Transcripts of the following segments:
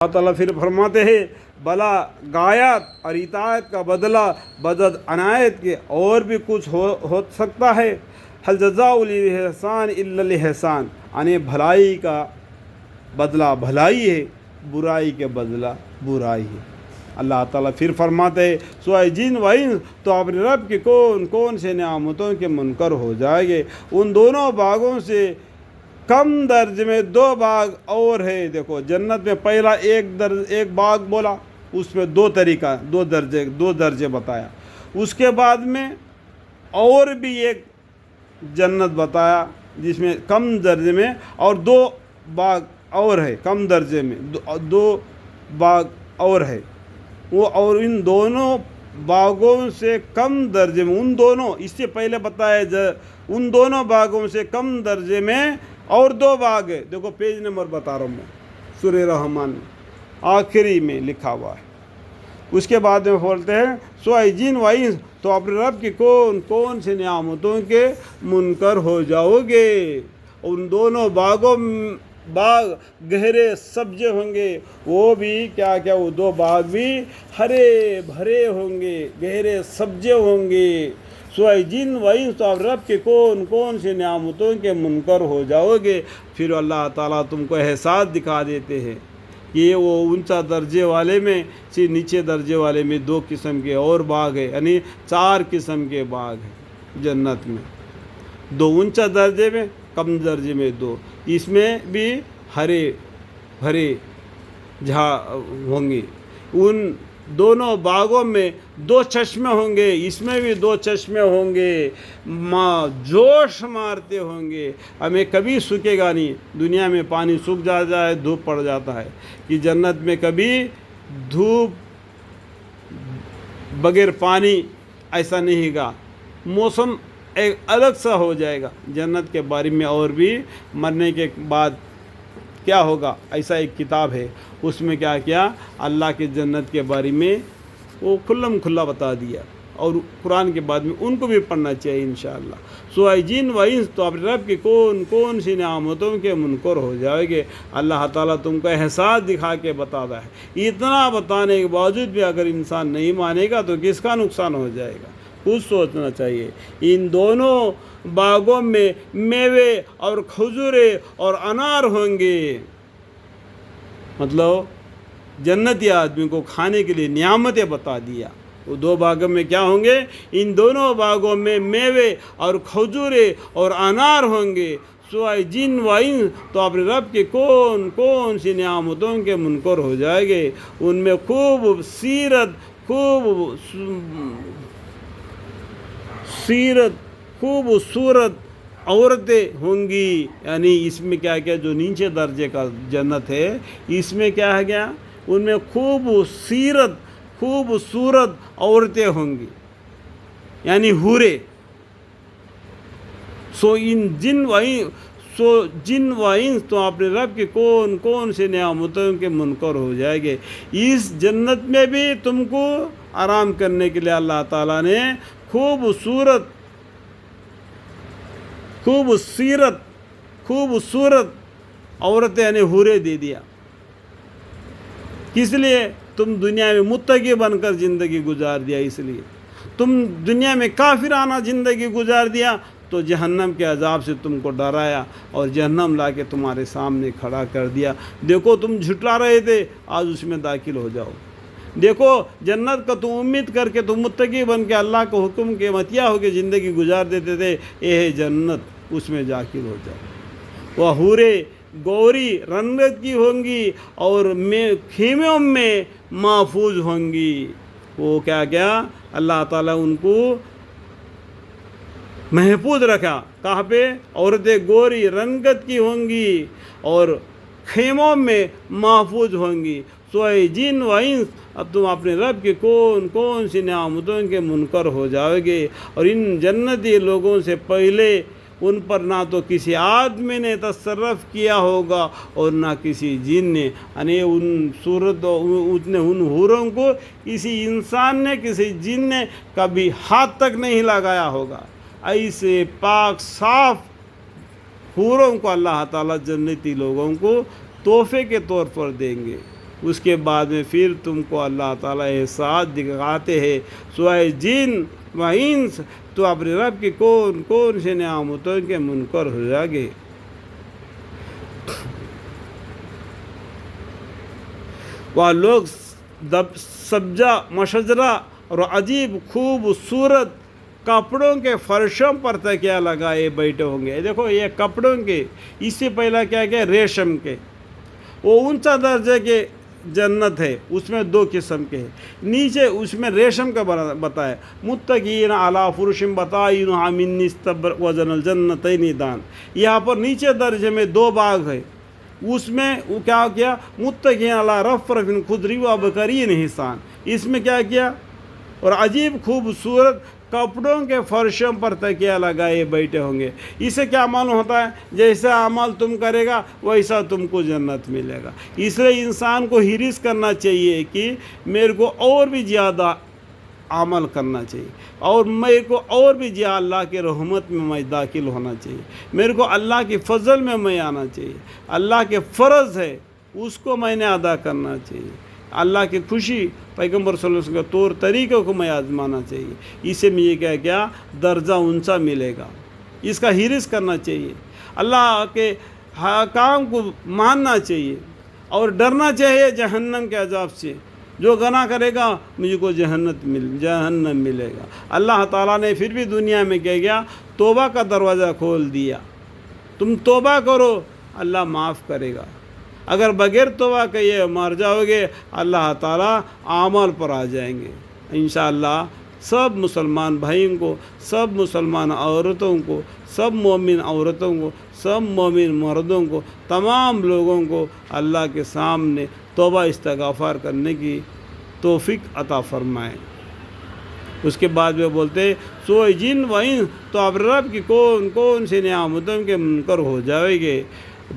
اللہ تعالیٰ پھر فرماتے ہیں بلا غایات اور اطاعت کا بدلہ بدد عنایت کے اور بھی کچھ ہو سکتا ہے. حل جزاء الاحسان الا الاحسان، یعنی بھلائی کا بدلہ بھلائی ہے، برائی کے بدلہ برائی ہے. اللہ تعالیٰ پھر فرماتے ہیں سوائے جن و انس تو اپنے رب کے کون کون سے نعمتوں کے منکر ہو جائیں گے. ان دونوں باغوں سے کم درجے میں دو باغ اور ہے. دیکھو جنت میں پہلا ایک باغ بولا، اس میں دو درجے بتایا. اس کے بعد میں اور بھی ایک جنت بتایا جس میں کم درجے میں اور دو باغ اور ہے، کم درجے میں دو باغ اور ہے وہ. اور ان دونوں باغوں سے کم درجے میں ان دونوں، اس سے پہلے بتایا ان دونوں باغوں سے کم درجے میں اور دو باغ ہے. دیکھو پیج نمبر بتا رہا ہوں میں، سورہ رحمان آخری میں لکھا ہوا ہے. اس کے بعد میں بولتے ہیں سوائے جن و انس تو اپنے رب کی کون کون سے نعمتوں کے منکر ہو جاؤ گے. ان دونوں باغ گہرے سبزے ہوں گے، وہ بھی کیا وہ دو باغ بھی ہرے بھرے ہوں گے، گہرے سبزے ہوں گے. سوائے جن و انس تو آپ رب کے کون کون سے نعمتوں کے منکر ہو جاؤ گے. پھر اللہ تعالیٰ تم کو احساس دکھا دیتے ہیں کہ وہ اونچا درجے والے میں سے نیچے درجے والے میں دو قسم کے اور باغ ہے، یعنی 4 قسم کے باغ ہیں جنت میں. 2 اونچا درجے میں، کم درجے میں 2. اس میں بھی ہرے بھرے ہوں گے. ان دونوں باغوں میں 2 چشمے ہوں گے، اس میں بھی 2 چشمے ہوں گے. جوش مارتے ہوں گے، ہمیں کبھی سوکھے گا نہیں. دنیا میں پانی سوکھ جاتا ہے، دھوپ پڑ جاتا ہے، کہ جنت میں کبھی دھوپ بغیر پانی ایسا نہیں گا. موسم ایک الگ سا ہو جائے گا جنت کے بارے میں. اور بھی مرنے کے بعد کیا ہوگا، ایسا ایک کتاب ہے، اس میں کیا اللہ کے جنت کے بارے میں وہ کھلم کھلا بتا دیا. اور قرآن کے بعد میں ان کو بھی پڑھنا چاہیے انشاءاللہ. سوائے جن و انس تو اپنے رب کی کون کون سی نعمتوں کے منکر ہو جائے گے. اللہ تعالیٰ تم کو احساس دکھا کے بتاتا ہے. اتنا بتانے کے باوجود بھی اگر انسان نہیں مانے گا تو کس کا نقصان ہو جائے گا، کچھ سوچنا چاہیے. ان دونوں باغوں میں میوے اور کھجورے اور انار ہوں گے. مطلب جنتی آدمی کو کھانے کے لیے نعمتیں بتا دیا. وہ 2 باغوں میں کیا ہوں گے، ان دونوں باغوں میں میوے اور کھجورے اور انار ہوں گے. سوائے جن و انس تو اپنے رب کے کون کون سی نعمتوں کے منکر ہو جائے گے. ان میں خوبصورت عورتیں ہوں گی. یعنی اس میں کیا جو نیچے درجے کا جنت ہے، اس میں کیا ہے گیا، ان میں خوبصورت عورتیں ہوں گی، یعنی حوریں. سو جن و انس تو اپنے رب کے کون کون سے نعمتوں کے منکر ہو جائے گے. اس جنت میں بھی تم کو آرام کرنے کے لیے اللہ تعالیٰ نے خوبصورت عورتیں یعنی حوریں دے دیا. کس لیے؟ تم دنیا میں متقی بن کر زندگی گزار دیا، اس لیے تم دنیا میں کافرانہ زندگی گزار دیا تو جہنم کے عذاب سے تم کو ڈرایا اور جہنم لا کے تمہارے سامنے کھڑا کر دیا. دیکھو تم جھٹلا رہے تھے، آج اس میں داخل ہو جاؤ. دیکھو جنت کا تم امید کر کے تم متقی بن کے اللہ کے حکم کے مطیع ہو کے زندگی گزار دیتے تھے، یہ ہے جنت، اس میں داخل ہو جاؤ. وہ حوریں گوری رنگت کی ہوں گی اور خیموں میں محفوظ ہوں گی. وہ کیا اللہ تعالیٰ ان کو محفوظ رکھا. کہاں پہ؟ عورتیں گوری رنگت کی ہوں گی اور خیموں میں محفوظ ہوں گی. سوائے جن و انس اب تم اپنے رب کے کون سی نعمتوں کے منکر ہو جاؤ گے. اور ان جنتی لوگوں سے پہلے ان پر نہ تو کسی آدمی نے تصرف کیا ہوگا اور نہ کسی جن نے، یعنی ان حوروں کو کسی انسان نے، کسی جن نے کبھی ہاتھ تک نہیں لگایا ہوگا. ایسے پاک صاف حوروں کو اللہ تعالیٰ جنتی لوگوں کو تحفے کے طور پر دیں گے. اس کے بعد میں پھر تم کو اللہ تعالیٰ احساس دکھاتے ہیں سوائے جن و انس تو اپنے رب کی کون کون سے نعمتوں کے منکر ہو جائے گے۔ وہ لوگ سبزہ مشجرہ اور عجیب خوبصورت کپڑوں کے فرشوں پر تکیہ لگائے بیٹھے ہوں گے۔ دیکھو یہ کپڑوں کے، اس سے پہلا کیا کیا ریشم کے، وہ اونچا درجے کے جنت ہے، اس میں دو قسم کے ہیں۔ نیچے اس میں ریشم کا بتایا متقین علی فرش بطائنها من استبرق وجن الجنتین دان۔ یہاں پر نیچے درجے میں دو باغ ہے، اس میں وہ کیا کیا متقین علی رفرف خضر و بکرین حسان، اس میں کیا کیا اور عجیب خوبصورت کپڑوں کے فرشوں پر تکیہ لگائے بیٹھے ہوں گے۔ اسے کیا معلوم ہوتا ہے جیسا عمل تم کرے گا ویسا تم کو جنت ملے گا۔ اس لیے انسان کو حرص کرنا چاہیے کہ میرے کو اور بھی زیادہ عمل کرنا چاہیے، اور میرے کو اور بھی زیادہ اللہ کے رحمت میں میں داخل ہونا چاہیے، میرے کو اللہ کے فضل میں آنا چاہیے، اللہ کے فرض ہے اس کو میں نے ادا کرنا چاہیے، اللہ کی خوشی پیغمبر صلی اللہ علیہ وسلم کے طور طریقوں کو میں آزمانا چاہیے، اسے مجھے کیا درجہ اونچا ملے گا، اس کا حرص کرنا چاہیے، اللہ کے حکام کو ماننا چاہیے اور ڈرنا چاہیے جہنم کے عذاب سے۔ جو گناہ کرے گا مجھے کو جہنم ملے گا۔ اللہ تعالیٰ نے پھر بھی دنیا میں کیا گیا توبہ کا دروازہ کھول دیا، تم توبہ کرو اللہ معاف کرے گا۔ اگر بغیر توبہ کیے مر جاؤ گے اللہ تعالیٰ اعمال پر آ جائیں گے۔ انشاءاللہ سب مسلمان بھائیوں کو، سب مسلمان عورتوں کو، سب مومن عورتوں کو، سب مومن مردوں کو، تمام لوگوں کو اللہ کے سامنے توبہ استغفار کرنے کی توفیق عطا فرمائے۔ اس کے بعد وہ بولتے سوئے جن و انس تو اب رب کی کون کون سی نعمتوں کے منکر ہو جائے گے۔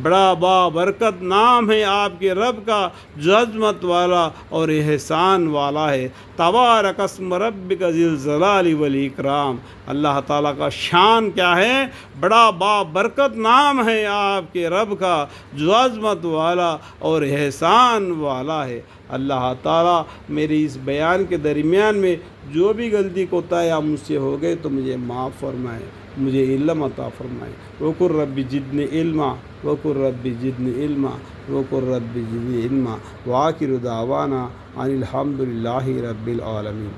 بڑا با برکت نام ہے آپ کے رب کا جو عظمت والا اور احسان والا ہے۔ تبارک اسم ربک ذی الجلال والاکرام، اللہ تعالیٰ کا شان کیا ہے، بڑا با برکت نام ہے آپ کے رب کا جو عظمت والا اور احسان والا ہے۔ اللہ تعالیٰ میری اس بیان کے درمیان میں جو بھی غلطی کوتاہی مجھ سے ہو گئے تو مجھے معاف فرمائے، مجھے علم عطا فرمائے۔ وقل رب زدنی علما، وقل رب زدنی علما، وقل رب زدنی علما، وآخر دعوانا ان الحمد للہ رب العالمین۔